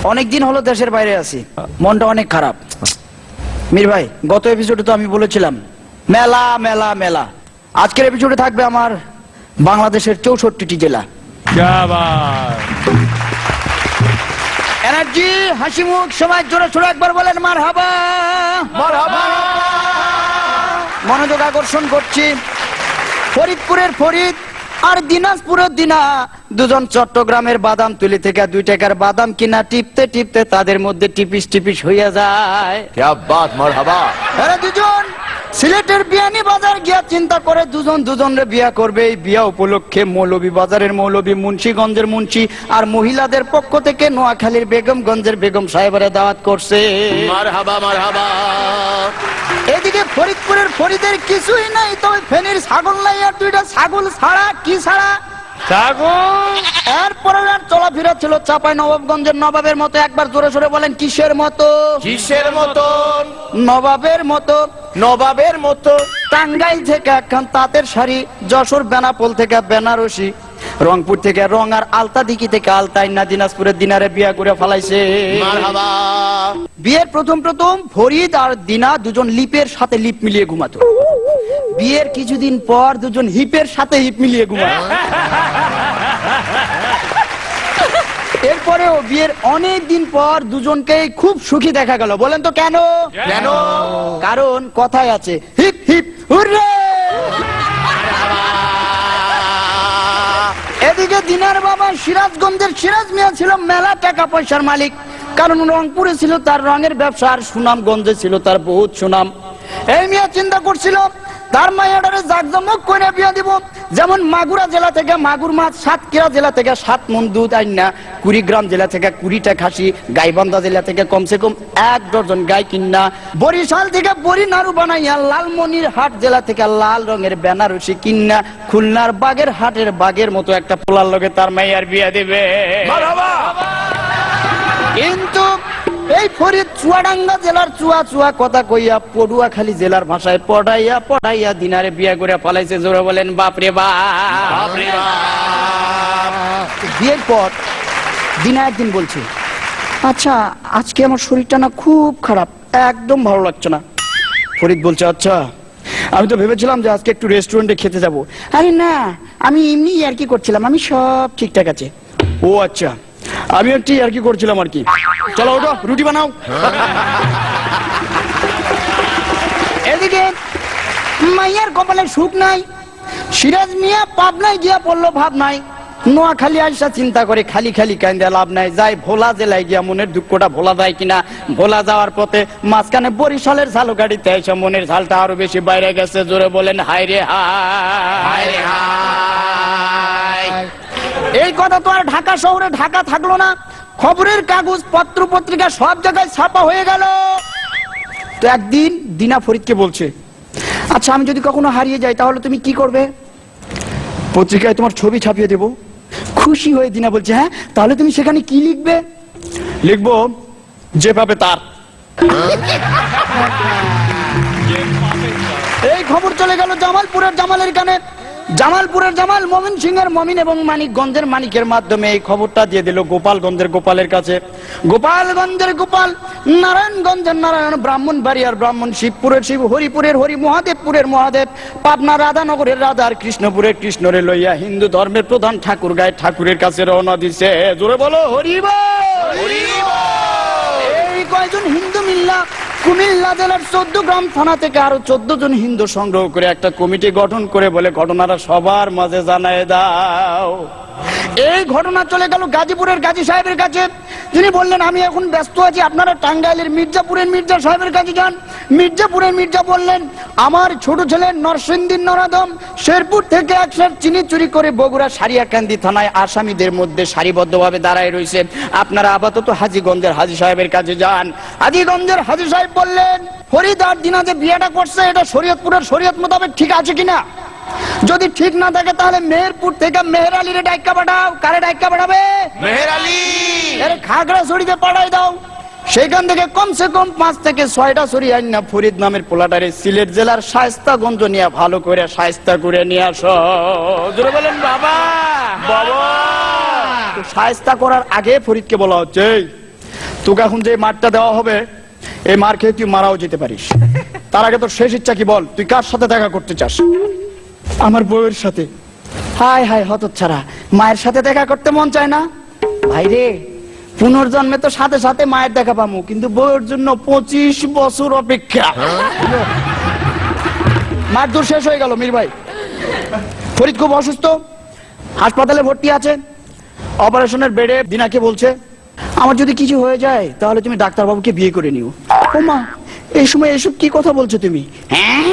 অনেকদিন হলো দেশের বাইরে আছি, মনটা অনেক খারাপ। মীর ভাই, গত এপিসোডে তো আমি বলেছিলাম মেলা মেলা মেলা। আজকের এপিসোডে থাকবে আমার বাংলাদেশের 64টি জেলা। এনার্জি, হাসি মুখ, সবাই জোরে সোরে একবার বলেন মারহাবা। মারহাবা। মনোযোগ আকর্ষণ করছি, ফরিদপুরের ফরিদ আর দিনাজপুরের দিনা দুজন চট্টগ্রামের বাদাম তুলি থেকে 2 টাকার বাদাম কিনা টিপতে টিপতে তাদের মধ্যে টিপিস টিপিস হইয়া যায়। क्या बात, मरहबा। এরা দুজন সিলেটের বিয়ানী বাজার গিয়া চিন্তা করে দুজন দুজনের বিয়া করবে। এই বিয়া উপলক্ষে মৌলভী বাজারের মৌলভী, মুন্সিগঞ্জের মুন্সি আর মহিলাদের পক্ষ থেকে নোয়াখালীর বেগমগঞ্জের বেগম সাহেবের দাওয়াত করছে। मरहबा मरहबा। এদিকে ফরিদপুরের ফরিদের কিছুই নাই, তবে ফেনীর ছাগল নাই আর 2টা ছাগল ছাড়া। কি ছাড়া? ছাগল। এরপরে চলাফেরা ছিল চাপাই নবাবগঞ্জের নবাবের মতো। একবার জোরে সোরে বলেন কিসের মতো? কিসের মতো? নবাবের মতো। নবাবের মতো। টাঙ্গাইল থেকে একখান তাঁতের শাড়ি, যশোর বেনাপোল থেকে বেনারসি, রংপুর থেকে রং আর আলতা দিকি থেকে আলতাইনা, দিনাজপুরের দিনারে বিয়া করে ফেলাইছে। মারহাবা। বিয়ের প্রথম প্রথম ফরিদ আর দিনা দুজন লিপের সাথে লিপ মিলিয়ে ঘুমাতো। বিয়ের কিছুদিন পর দুজন হিপের সাথে হিপ মিলিয়ে ঘুমাতো। এরপরেও বিয়ের অনেক দিন পর দুজনকে খুব সুখী দেখা গেল। বলেন তো কেন? কেন? কারণ কথায় আছে হিপ হিপ হুররে। এদিকে দিনার বাবা সিরাজগঞ্জের সিরাজ মিয়া ছিল মেলা টাকা পয়সার মালিক, কারণ রংপুরে ছিল তার রঙের ব্যবসা আর সুনামগঞ্জে ছিল তার বহুত সুনাম। এই মিয়া চিন্তা করছিল তার মায়াডারে জাকজমক করে বিয়া দিব। যেমন মাগুরা জেলা থেকে মাগুর মাছ, সাতক্ষীরা জেলা থেকে 7 মণ দুধ আইনা, কুড়িগ্রাম জেলা থেকে 20টা খাসি, গাইবান্ধা জেলা থেকে কমসে কম 1 ডজন গাই কিনা, বরিশাল থেকে বড়ি নাড়ু বানাইয়া, লালমনিরহাট জেলা থেকে লাল রঙের বেনারসি কিনা, খুলনার বাগের হাটের বাগের মতো একটা পোলার লগে তার মাইয়ার বিয়া দিবে। কিন্তু এই ফরিদ চুয়াডাঙ্গা জেলার চুয়া চুয়া কথা কইয়া পটুয়াখালী জেলার ভাষায় পড়াইয়া পড়াইয়া দিনারে বিয়া করে ফলাইছে। জোরে বলেন বাপরে বাপ। বিয়ের পর দিনা একদিন বলছে, আচ্ছা আজকে আমার শরীরটা না খুব খারাপ, একদম ভালো লাগছে না। ফরিদ বলছে, আচ্ছা আমি তো ভেবেছিলাম যে আজকে একটু রেস্টুরেন্টে খেতে যাব। আরে না, আমি এমনি আর কি করছিলাম, আমি সব ঠিকঠাক আছে। ও আচ্ছা, আমি একটু আর কি করছিলাম আর কি। চলো ওঠো, রুটি বানাও। এদিকে মাইয়ার কপালে সুখ নাই। সিরাজ মিয়া পাবনায় গিয়া পড়লো ভাব নাই। নোয়াখালী আইসা চিন্তা করে খালি খালি কান্দে লাভ নাই, যাই ভোলা জেলায় গিয়া মনের দুঃখটা ভোলা যায় কিনা। ভোলা যাওয়ার পথে মাঝখানে বরিশালের ঝালু গাড়িতে এসে মনের ঝালটা আরো বেশি বাইরে গেছে। জোরে বলেন হায় রে হায়। এই কথা তো আর ঢাকা শহরে ঢাকা থাকলো না, খবরের কাগজ পত্র পত্রিকা সব জায়গায় ছাপা হয়ে গেল। তো একদিন দিনা ফরিদকে বলছে, আচ্ছা আমি যদি কখনো হারিয়ে যাই তাহলে তুমি কি করবে? পত্রিকায় তোমার ছবি ছাপিয়ে দেব। খুশি হয়ে দিনা বলছে, হ্যাঁ তাহলে তুমি সেখানে কি লিখবে? লিখবো যে পাবে তার। এই খবর চলে গেল জামালপুরের জামালের কানে। জামালপুরের জামাল, মমিন সিংহের মমিন এবং মানিকগঞ্জের মানিকের মাধ্যমে এই খবরটা দিয়ে দিল গোপালগঞ্জের গোপালের কাছে। গোপালগঞ্জের গোপাল, নারায়ণগঞ্জের নারায়ণ, ব্রাহ্মণবাড়িয়ার ব্রাহ্মণ, শিবপুরের শিব, হরিপুরের হরি, মহাদেবপুরের মহাদেব, পাবনা রাধানগরের রাধা আর কৃষ্ণপুরের কৃষ্ণরে লইয়া হিন্দু ধর্মের প্রধান ঠাকুর গায়ে ঠাকুরের কাছে রওনা দিছে। জোরে বলো হরি বল। এই কয়জন হিন্দু মিল্লা কুমিল্লা জেলার 14 গ্রাম থানা থেকে আরো 14 জন হিন্দু সংগ্রহ করে একটা কমিটি গঠন করে বলে ঘটনাটা সবার মাঝে জানায় দাও। এই ঘটনা চলে গেল গাজীপুরের গাজী সাহেবের কাছে। তিনি বললেন, আমি এখন ব্যস্ত আছি, আপনারা টাঙ্গাইলের মির্জাপুরের মির্জা সাহেবের কাছে যান। মির্জাপুরের মির্জা বললেন, আমার ছোট ছেলে নরসিংদীর নরাদম শেরপুর থেকে 1 সের চিনি চুরি করে বগুড়া সারিয়াকান্দি থানায় আসামিদের মধ্যে সারিবদ্ধভাবে দাঁড়ায় রয়েছে। আপনারা আপাতত হাজীগঞ্জের হাজী সাহেবের কাছে যান। হাজীগঞ্জের হাজী সাহেব বললেন, ফরিদ আর দিনা যে বিয়েটা করছে এটা শরীয়তপুরের শরীয়ত মোতাবেক ঠিক আছে কিনা? যদি ঠিক না থাকে তাহলে মেহেরপুর থেকে মেহের আলীর ডাইকা পাঠাও। কারে ডাইকা পাঠাবে? মেহের আলী। এর খাগড়াছড়িতে পাঠাই দাও। সেখান থেকে কমসে কম 5 থেকে 6টা ছড়ি আইনা ফরিদ নামের পোলাটারে সিলেট জেলার শায়েস্তাগঞ্জ নিয়ে ভালো করে শায়েস্তা করে নিয়ে আসো। জোরে বলেন বাবা। বাবা। শায়েস্তা করার আগে ফরিদকে বলা হচ্ছে, তোকে এখন যে মারটা দেওয়া হবে এই মার খেয়ে তুই মারাও যেতে পারিস। তার আগে তোর শেষ ইচ্ছা কি বল, তুই কার সাথে দেখা করতে চাস? আমার বউয়ের সাথে। হায় হায় হতচ্ছাড়া, মায়ের সাথে দেখা করতে মন চায় না? ভাই রে, পুনর্জন্মে তো সাথে সাথে মায়ের দেখা পামু, কিন্তু বউয়ের জন্য 25 বছর অপেক্ষা। মার দূর শেষ হয়ে গেল মীর ভাই। ফরিদ খুব অসুস্থ, হাসপাতালে ভর্তি আছে। অপারেশনের বেডে দিনাকে বলছে, আমার যদি কিছু হয়ে যায় তাহলে তুমি ডাক্তারবাবুকে বিয়ে করে নিও। ও মা, এই সময় এসব কি কথা বলছো তুমি? হ্যাঁ,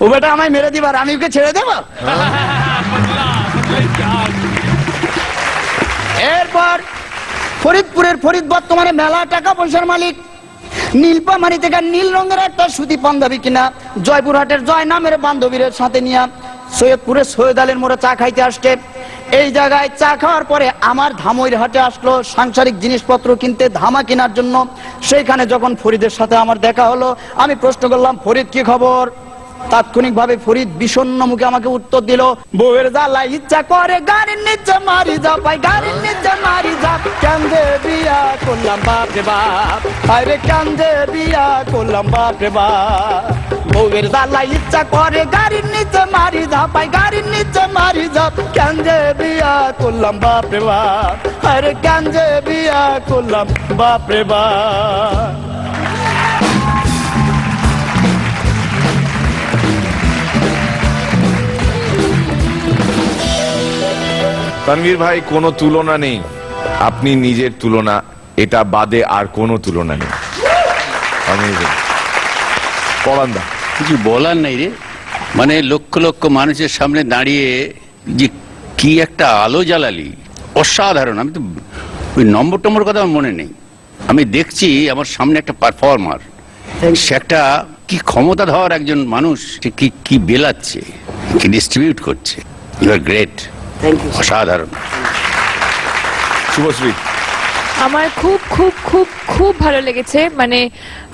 ও বেটা আমায় মেরে দিবার, আমি ওকে ছেড়ে দেব? এরপর ফরিদপুরের ফরিদ বর্তমানে মেলা টাকা পয়সার মালিক। নীলপামারি থেকে নীল রঙের একটা সুতি পাঞ্জাবি কিনা জয়পুরহাটের জয় নামের বান্ধবীর সাথে নিয়ে সৈয়দপুরে সৈয়দ আলীর মোড়ে চা খাইতে আসছে। এই জায়গায় চা খাওয়ার পরে আমার ধামইর হাটে আসলো সাংসারিক জিনিসপত্র কিনতে, ধামা কেনার জন্য। সেইখানে যখন ফরিদের সাথে আমার দেখা হলো, আমি প্রশ্ন করলাম, ফরিদ কি খবর? তাৎক্ষণিকভাবে ফরিদ বিষণ্ণ মুখে আমাকে উত্তর দিল, বউয়ের জ্বালায় ইচ্ছা করে গাড়ির নিচে মারি যা পাই, গাড়ির নিচে মারি যা, কান্দে বিয়া করলাম বাপ রে বাপ, আরে কান্দে বিয়া করলাম বাপ রে বাপ। বউয়ের জ্বালায় ইচ্ছা করে গাড়ির নিচে মারি যা পাই, গাড়ির নিচে মারি যা, কান্দে বিয়া করলাম বাপ রে বাপ, আরে কান্দে বিয়া করলাম বাপ রে বাপ। তানভীর ভাই, কোনো তুলনা নেই, আপনি নিজের তুলনা, এটা বাদে আর কোনো তুলনা নেই। Amazing. পলান্দা, কিছু বলার নাই রে, মানে লক্ষ লক্ষ মানুষের সামনে দাঁড়িয়ে যে কি একটা আলো জ্বালালি, অসাধারণ। আমি তো ওই নম্বর টম্বর কথা আমার মনে নেই, আমি দেখছি আমার সামনে একটা পারফর্মার, সে একটা কি ক্ষমতাধর একজন মানুষ, সে কি কি বেলাচ্ছে, কি ডিস্ট্রিবিউট করছে। ইউ আর গ্রেট, অসাধারণ। শুভশ্রী। আমার খুব খুব খুব খুব ভালো লেগেছে, মানে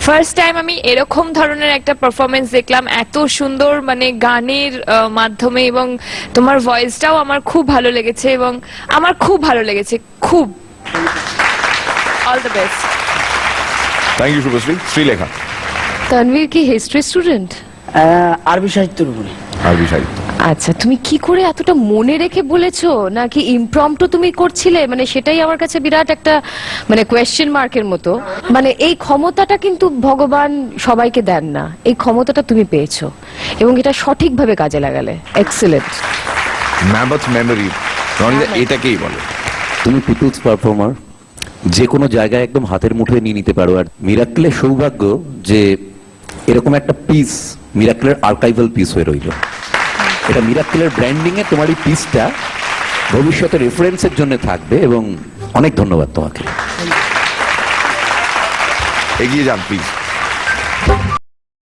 ফার্স্ট টাইম আমি এরকম ধরনের একটা পারফরমেন্স দেখলাম, এত সুন্দর মানে গানের মাধ্যমে, এবং তোমার ভয়েসটাও আমার খুব ভালো লেগেছে, এবং আমার খুব ভালো লেগেছে, খুব। All the best. Thank you Subhashree. Sreelekha. Tanvir কি হিস্ট্রি স্টুডেন্ট? আরবি সাহিত্যের উপরে। আরবি সাহিত্য। আচ্ছা, তুমি কি করে এতটা মনে রেখে বলেছো, নাকি ইমপ্রম্পটু তুমি করছিলে? মানে সেটাই আমার কাছে বিরাট একটা মানে কোয়েশ্চেন মার্কের মতো। মানে এই ক্ষমতাটা কিন্তু ভগবান সবাইকে দেন না, এই ক্ষমতাটা তুমি পেয়েছো এবং এটা সঠিকভাবে কাজে লাগালে। এক্সেলেন্ট। ম্যাবথ মেমোরি, এটাকেই বলে। তুমি পিপলস পারফর্মার, যে কোনো জায়গায় একদম হাতের মুঠোয় নিয়ে নিতে পারো। আর মিরাক্কেলের সৌভাগ্য যে এরকম একটা পিস মিরাক্কেলের আর্কাইভাল পিস হয়ে রইল। এটা মিরাক্কেলের ব্র্যান্ডিং এ তোমার এই পিসটা ভবিষ্যতে রেফারেন্সের জন্য থাকবে, এবং অনেক ধন্যবাদ তোমাকে। এগিয়ে যান প্লিজ।